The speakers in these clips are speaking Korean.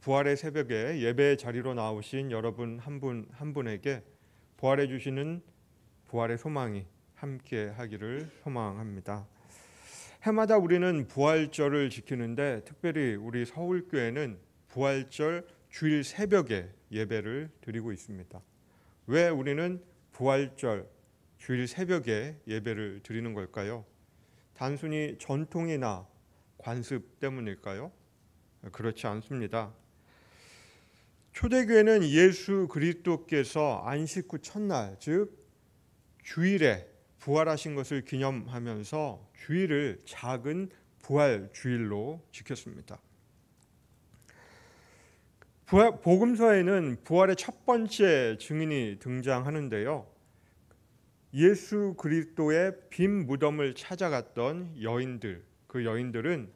부활의 새벽에 예배의 자리로 나오신 여러분 한 분 한 분에게 부활해 주시는 부활의 소망이 함께 하기를 소망합니다. 해마다 우리는 부활절을 지키는데 특별히 우리 서울교회는 부활절 주일 새벽에 예배를 드리고 있습니다. 왜 우리는 부활절 주일 새벽에 예배를 드리는 걸까요? 단순히 전통이나 관습 때문일까요? 그렇지 않습니다. 초대교회는 예수 그리스도께서 안식 후 첫날, 즉 주일에 부활하신 것을 기념하면서 주일을 작은 부활 주일로 지켰습니다. 복음서에는 부활의 첫 번째 증인이 등장하는데요. 예수 그리스도의 빈 무덤을 찾아갔던 여인들, 그 여인들은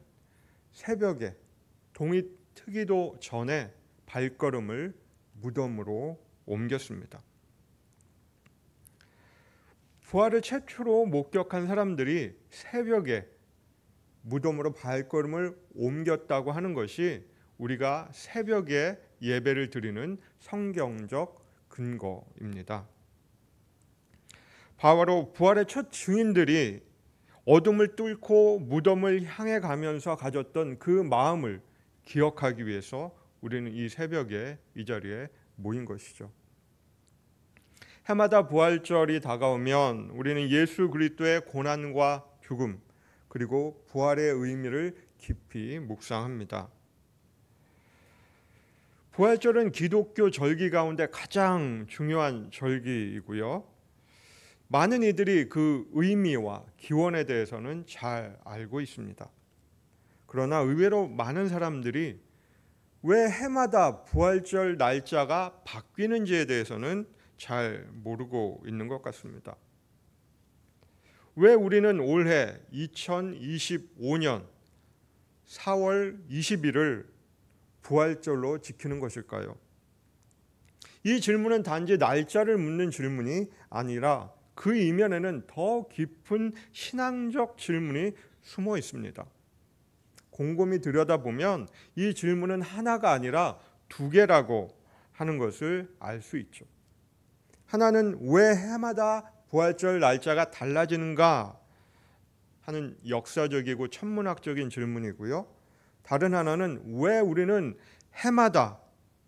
새벽에 동이 트기도 전에 발걸음을 무덤으로 옮겼습니다. 부활을 최초로 목격한 사람들이 새벽에 무덤으로 발걸음을 옮겼다고 하는 것이 우리가 새벽에 예배를 드리는 성경적 근거입니다. 바로 부활의 첫 증인들이 어둠을 뚫고 무덤을 향해 가면서 가졌던 그 마음을 기억하기 위해서 우리는 이 새벽에 이 자리에 모인 것이죠. 해마다 부활절이 다가오면 우리는 예수 그리스도의 고난과 죽음 그리고 부활의 의미를 깊이 묵상합니다. 부활절은 기독교 절기 가운데 가장 중요한 절기이고요. 많은 이들이 그 의미와 기원에 대해서는 잘 알고 있습니다. 그러나 의외로 많은 사람들이 왜 해마다 부활절 날짜가 바뀌는지에 대해서는 잘 모르고 있는 것 같습니다. 왜 우리는 올해 2025년 4월 20일을 부활절로 지키는 것일까요? 이 질문은 단지 날짜를 묻는 질문이 아니라 그 이면에는 더 깊은 신앙적 질문이 숨어 있습니다. 곰곰이 들여다보면 이 질문은 하나가 아니라 두 개라고 하는 것을 알 수 있죠. 하나는 왜 해마다 부활절 날짜가 달라지는가 하는 역사적이고 천문학적인 질문이고요. 다른 하나는 왜 우리는 해마다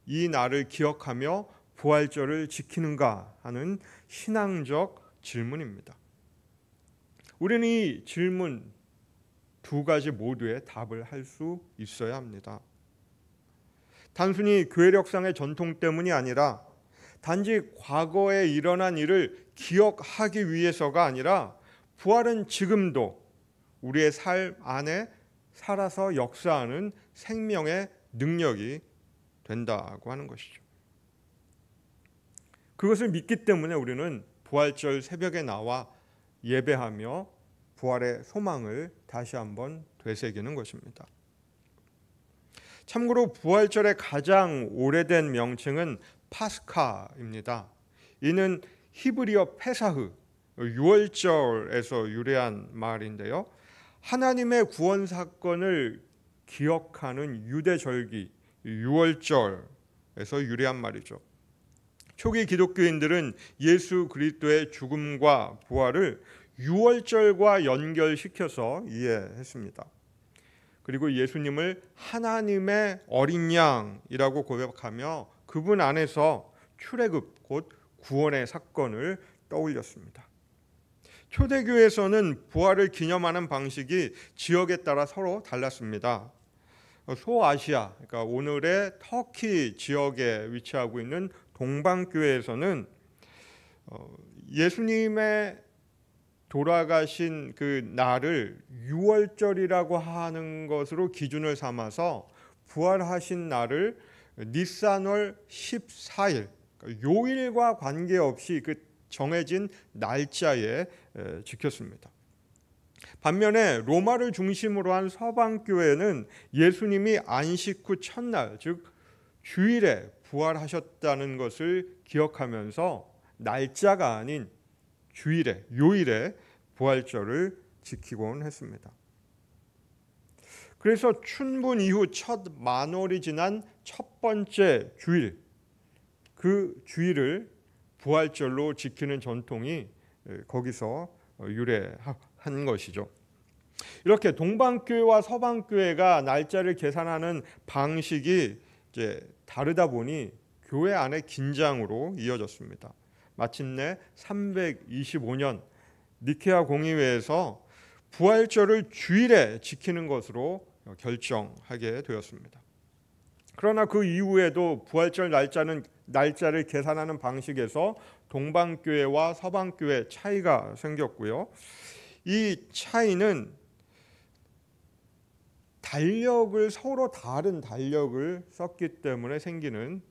이 날을 기억하며 부활절을 지키는가 하는 신앙적 질문입니다. 우리는 이 질문 두 가지 모두에 답을 할 수 있어야 합니다. 단순히 교회력상의 전통 때문이 아니라 단지 과거에 일어난 일을 기억하기 위해서가 아니라 부활은 지금도 우리의 삶 안에 살아서 역사하는 생명의 능력이 된다고 하는 것이죠. 그것을 믿기 때문에 우리는 부활절 새벽에 나와 예배하며 부활의 소망을 다시 한번 되새기는 것입니다. 참고로 부활절의 가장 오래된 명칭은 파스카입니다. 이는 히브리어 페사흐, 6월절에서 유래한 말인데요. 하나님의 구원 사건을 기억하는 유대 절기 6월절에서 유래한 말이죠. 초기 기독교인들은 예수 그리스도의 죽음과 부활을 6월절과 연결시켜서 이해했습니다. 그리고 예수님을 하나님의 어린 양이라고 고백하며 그분 안에서 출애굽 곧 구원의 사건을 떠올렸습니다. 초대교회에서는 부활을 기념하는 방식이 지역에 따라 서로 달랐습니다. 소아시아, 그러니까 오늘의 터키 지역에 위치하고 있는 동방교회에서는 예수님의 돌아가신 그 날을 6월절이라고 하는 것으로 기준을 삼아서 부활하신 날을 니산월 14일, 그러니까 요일과 관계없이 그 정해진 날짜에 지켰습니다. 반면에 로마를 중심으로 한 서방교회는 예수님이 안식 후 첫날, 즉 주일에 부활하셨다는 것을 기억하면서 날짜가 아닌 주일에, 요일에 부활절을 지키곤 했습니다. 그래서 춘분 이후 첫 만월이 지난 첫 번째 주일, 그 주일을 부활절로 지키는 전통이 거기서 유래한 것이죠. 이렇게 동방교회와 서방교회가 날짜를 계산하는 방식이 이제 다르다 보니 교회 안의 긴장으로 이어졌습니다. 마침내 325년 니케아 공의회에서 부활절을 주일에 지키는 것으로 결정하게 되었습니다. 그러나 그 이후에도 부활절 날짜를 계산하는 방식에서 동방교회와 서방교회 차이가 생겼고요. 이 차이는 서로 다른 달력을 썼기 때문에 생기는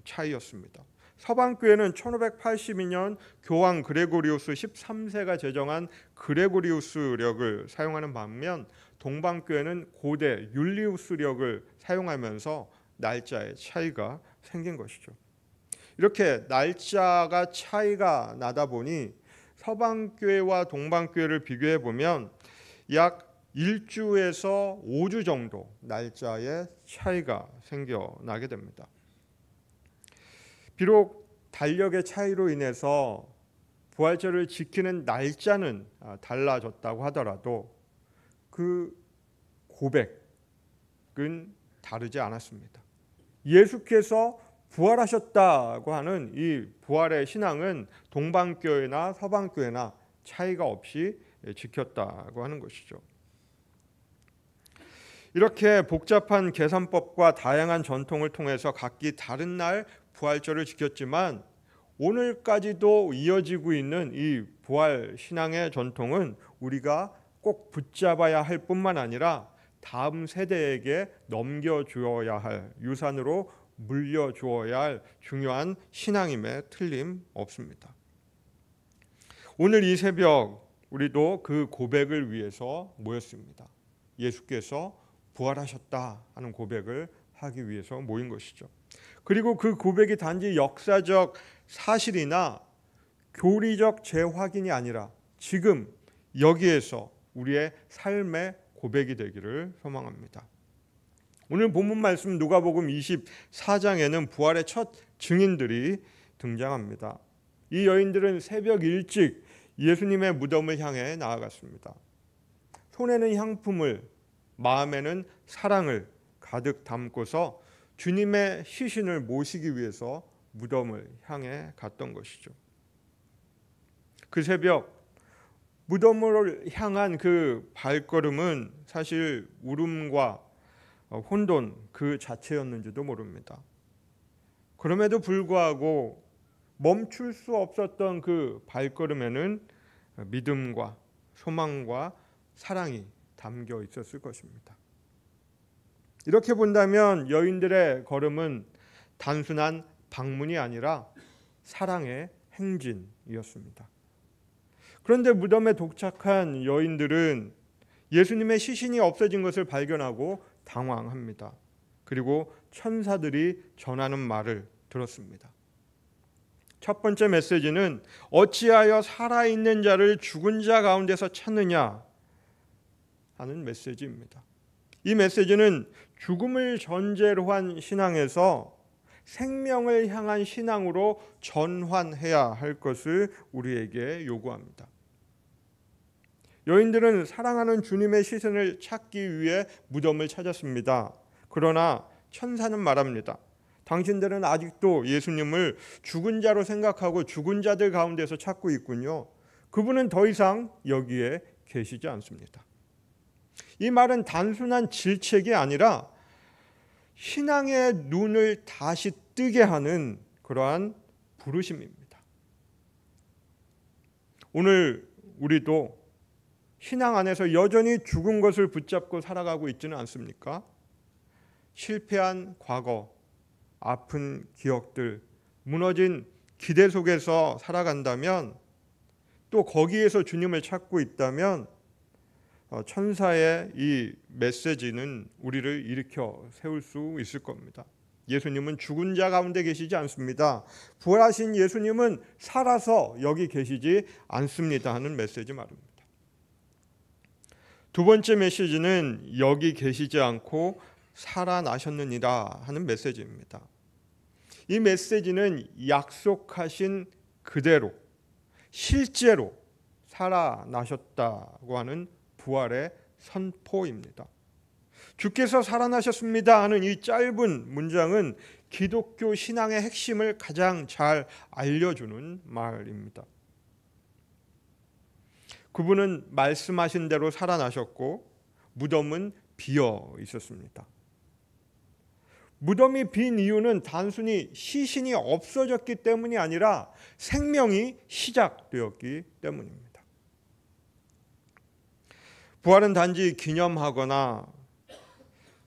차이였습니다. 서방교회는 1582년 교황 그레고리우스 13세가 제정한 그레고리우스력을 사용하는 반면 동방교회는 고대 율리우스력을 사용하면서 날짜의 차이가 생긴 것이죠. 이렇게 날짜가 차이가 나다 보니 서방교회와 동방교회를 비교해 보면 약 1주에서 5주 정도 날짜의 차이가 생겨나게 됩니다. 비록 달력의 차이로 인해서 부활절을 지키는 날짜는 달라졌다고 하더라도 그 고백은 다르지 않았습니다. 예수께서 부활하셨다고 하는 이 부활의 신앙은 동방교회나 서방교회나 차이가 없이 지켰다고 하는 것이죠. 이렇게 복잡한 계산법과 다양한 전통을 통해서 각기 다른 날 부활절을 지켰지만 오늘까지도 이어지고 있는 이 부활 신앙의 전통은 우리가 꼭 붙잡아야 할 뿐만 아니라 다음 세대에게 넘겨주어야 할, 유산으로 물려주어야 할 중요한 신앙임에 틀림없습니다. 오늘 이 새벽 우리도 그 고백을 위해서 모였습니다. 예수께서 부활하셨다 하는 고백을 하기 위해서 모인 것이죠. 그리고 그 고백이 단지 역사적 사실이나 교리적 재확인이 아니라 지금 여기에서 우리의 삶의 고백이 되기를 소망합니다. 오늘 본문 말씀 누가복음 24장에는 부활의 첫 증인들이 등장합니다. 이 여인들은 새벽 일찍 예수님의 무덤을 향해 나아갔습니다. 손에는 향품을, 마음에는 사랑을 가득 담고서 주님의 시신을 모시기 위해서 무덤을 향해 갔던 것이죠. 그 새벽 무덤을 향한 그 발걸음은 사실 울음과 혼돈 그 자체였는지도 모릅니다. 그럼에도 불구하고 멈출 수 없었던 그 발걸음에는 믿음과 소망과 사랑이 담겨 있었을 것입니다. 이렇게 본다면 여인들의 걸음은 단순한 방문이 아니라 사랑의 행진이었습니다. 그런데 무덤에 도착한 여인들은 예수님의 시신이 없어진 것을 발견하고 당황합니다. 그리고 천사들이 전하는 말을 들었습니다. 첫 번째 메시지는 어찌하여 살아있는 자를 죽은 자 가운데서 찾느냐 하는 메시지입니다. 이 메시지는 죽음을 전제로 한 신앙에서 생명을 향한 신앙으로 전환해야 할 것을 우리에게 요구합니다. 여인들은 사랑하는 주님의 시신을 찾기 위해 무덤을 찾았습니다. 그러나 천사는 말합니다. 당신들은 아직도 예수님을 죽은 자로 생각하고 죽은 자들 가운데서 찾고 있군요. 그분은 더 이상 여기에 계시지 않습니다. 이 말은 단순한 질책이 아니라 신앙의 눈을 다시 뜨게 하는 그러한 부르심입니다. 오늘 우리도 신앙 안에서 여전히 죽은 것을 붙잡고 살아가고 있지는 않습니까? 실패한 과거, 아픈 기억들, 무너진 기대 속에서 살아간다면, 또 거기에서 주님을 찾고 있다면 천사의 이 메시지는 우리를 일으켜 세울 수 있을 겁니다. 예수님은 죽은 자 가운데 계시지 않습니다. 부활하신 예수님은 살아서 여기 계시지 않습니다 하는 메시지 말입니다. 두 번째 메시지는 여기 계시지 않고 살아나셨느니라 하는 메시지입니다. 이 메시지는 약속하신 그대로 실제로 살아나셨다고 하는 부활의 선포입니다. 주께서 살아나셨습니다 하는 이 짧은 문장은 기독교 신앙의 핵심을 가장 잘 알려주는 말입니다. 그분은 말씀하신 대로 살아나셨고 무덤은 비어 있었습니다. 무덤이 빈 이유는 단순히 시신이 없어졌기 때문이 아니라 생명이 시작되었기 때문입니다. 부활은 단지 기념하거나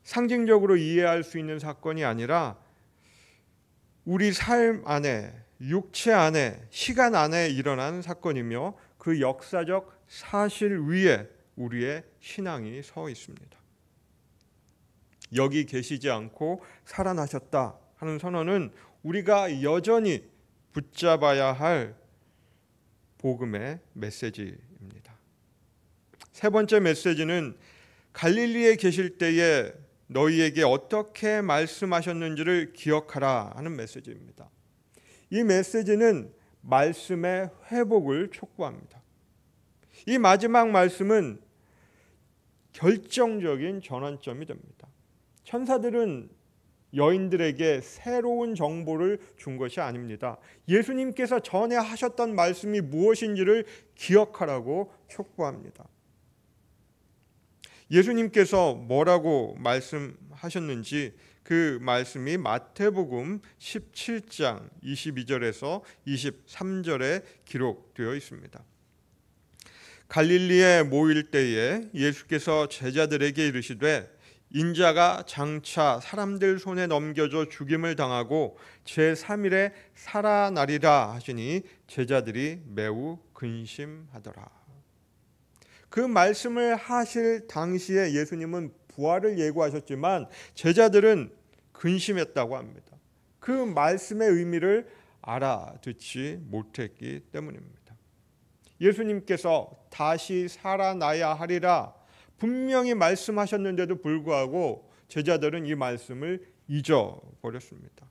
상징적으로 이해할 수 있는 사건이 아니라 우리 삶 안에, 육체 안에, 시간 안에 일어난 사건이며 그 역사적 사실 위에 우리의 신앙이 서 있습니다. 여기 계시지 않고 살아나셨다 하는 선언은 우리가 여전히 붙잡아야 할 복음의 메시지입니다. 세 번째 메시지는 갈릴리에 계실 때에 너희에게 어떻게 말씀하셨는지를 기억하라 하는 메시지입니다. 이 메시지는 말씀의 회복을 촉구합니다. 이 마지막 말씀은 결정적인 전환점이 됩니다. 천사들은 여인들에게 새로운 정보를 준 것이 아닙니다. 예수님께서 전에 하셨던 말씀이 무엇인지를 기억하라고 촉구합니다. 예수님께서 뭐라고 말씀하셨는지 그 말씀이 마태복음 17장 22절에서 23절에 기록되어 있습니다. 갈릴리에 모일 때에 예수께서 제자들에게 이르시되 인자가 장차 사람들 손에 넘겨져 죽임을 당하고 제3일에 살아나리라 하시니 제자들이 매우 근심하더라. 그 말씀을 하실 당시에 예수님은 부활을 예고하셨지만 제자들은 근심했다고 합니다. 그 말씀의 의미를 알아듣지 못했기 때문입니다. 예수님께서 다시 살아나야 하리라 분명히 말씀하셨는데도 불구하고 제자들은 이 말씀을 잊어버렸습니다.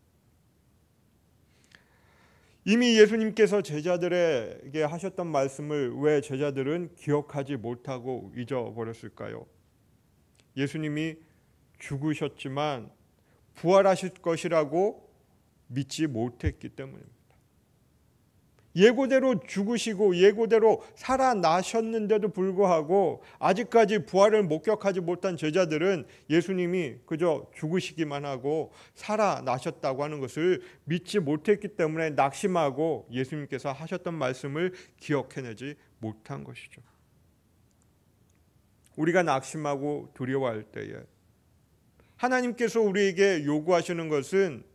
이미 예수님께서 제자들에게 하셨던 말씀을 왜 제자들은 기억하지 못하고 잊어버렸을까요? 예수님이 죽으셨지만 부활하실 것이라고 믿지 못했기 때문입니다. 예고대로 죽으시고 예고대로 살아나셨는데도 불구하고 아직까지 부활을 목격하지 못한 제자들은 예수님이 그저 죽으시기만 하고 살아나셨다고 하는 것을 믿지 못했기 때문에 낙심하고 예수님께서 하셨던 말씀을 기억해내지 못한 것이죠. 우리가 낙심하고 두려워할 때에 하나님께서 우리에게 요구하시는 것은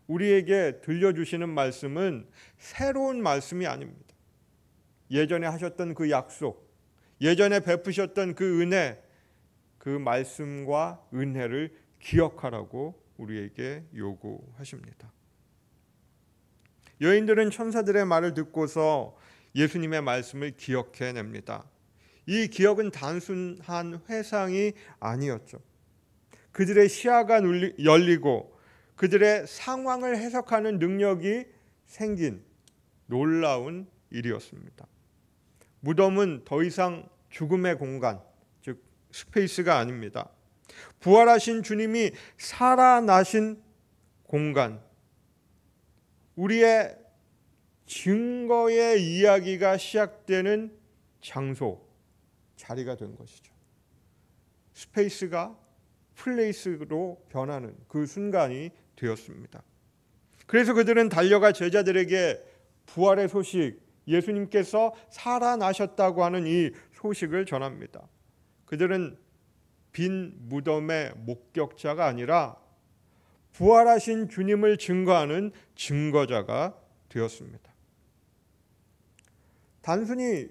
우리에게 들려주시는 말씀은 새로운 말씀이 아닙니다. 예전에 하셨던 그 약속, 예전에 베푸셨던 그 은혜, 그 말씀과 은혜를 기억하라고 우리에게 요구하십니다. 여인들은 천사들의 말을 듣고서 예수님의 말씀을 기억해냅니다. 이 기억은 단순한 회상이 아니었죠. 그들의 시야가 열리고 그들의 상황을 해석하는 능력이 생긴 놀라운 일이었습니다. 무덤은 더 이상 죽음의 공간, 즉 스페이스가 아닙니다. 부활하신 주님이 살아나신 공간, 우리의 증거의 이야기가 시작되는 장소, 자리가 된 것이죠. 스페이스가 플레이스로 변하는 그 순간이 되었습니다. 그래서 그들은 달려가 제자들에게 부활의 소식, 예수님께서 살아나셨다고 하는 이 소식을 전합니다. 그들은 빈 무덤의 목격자가 아니라 부활하신 주님을 증거하는 증거자가 되었습니다. 단순히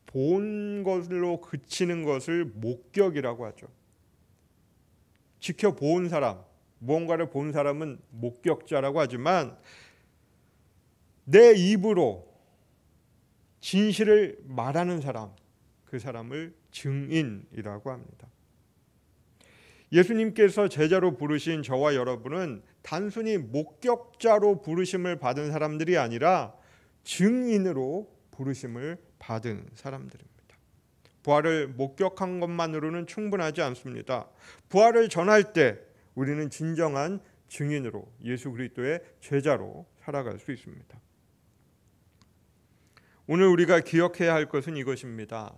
본 것으로 그치는 것을 목격이라고 하죠. 지켜본 사람, 무언가를 본 사람은 목격자라고 하지만 내 입으로 진실을 말하는 사람, 그 사람을 증인이라고 합니다. 예수님께서 제자로 부르신 저와 여러분은 단순히 목격자로 부르심을 받은 사람들이 아니라 증인으로 부르심을 받은 사람들입니다. 부활을 목격한 것만으로는 충분하지 않습니다. 부활을 전할 때 우리는 진정한 증인으로 예수 그리스도의 제자로 살아갈 수 있습니다. 오늘 우리가 기억해야 할 것은 이것입니다.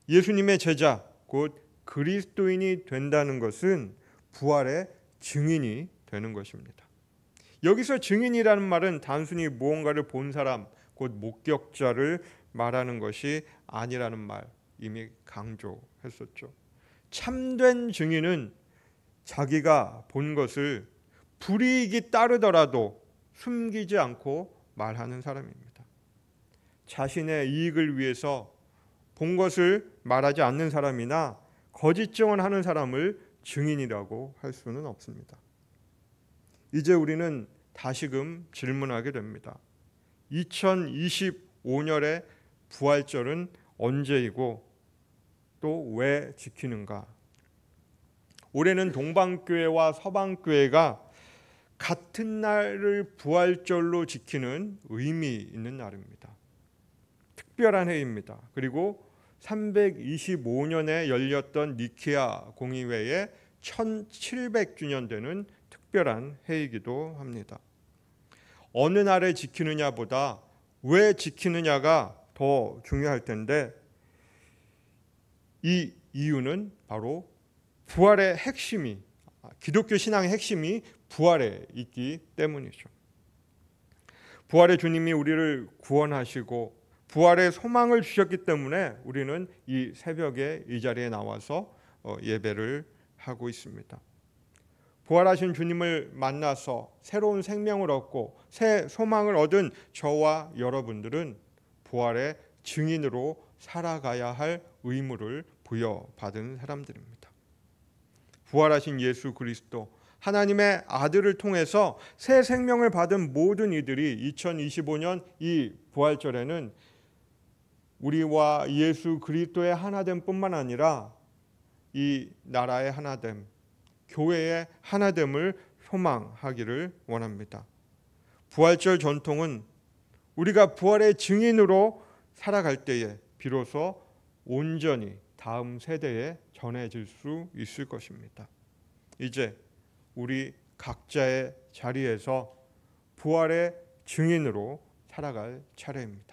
예수님의 제자, 곧 그리스도인이 된다는 것은 부활의 증인이 되는 것입니다. 여기서 증인이라는 말은 단순히 무언가를 본 사람, 곧 목격자를 말하는 것이 아니라는 말 이미 강조했었죠. 참된 증인은 자기가 본 것을 불이익이 따르더라도 숨기지 않고 말하는 사람입니다. 자신의 이익을 위해서 본 것을 말하지 않는 사람이나 거짓 증언하는 사람을 증인이라고 할 수는 없습니다. 이제 우리는 다시금 질문하게 됩니다. 2025년의 부활절은 언제이고 또 왜 지키는가? 올해는 동방교회와 서방교회가 같은 날을 부활절로 지키는 의미 있는 날입니다. 특별한 해입니다. 그리고 325년에 열렸던 니케아 공의회의 1700주년 되는 특별한 해이기도 합니다. 어느 날에 지키느냐보다 왜 지키느냐가 더 중요할 텐데 이 이유는 바로 부활의 핵심이, 기독교 신앙의 핵심이 부활에 있기 때문이죠. 부활의 주님이 우리를 구원하시고 부활의 소망을 주셨기 때문에 우리는 이 새벽에 이 자리에 나와서 예배를 하고 있습니다. 부활하신 주님을 만나서 새로운 생명을 얻고 새 소망을 얻은 저와 여러분들은 부활의 증인으로 살아가야 할 의무를 부여받은 사람들입니다. 부활하신 예수 그리스도 하나님의 아들을 통해서 새 생명을 받은 모든 이들이 2025년 이 부활절에는 우리와 예수 그리스도의 하나됨뿐만 아니라 이 나라의 하나됨, 교회의 하나됨을 소망하기를 원합니다. 부활절 전통은 우리가 부활의 증인으로 살아갈 때에 비로소 온전히 다음 세대에 전해질 수 있을 것입니다. 이제 우리 각자의 자리에서 부활의 증인으로 살아갈 차례입니다.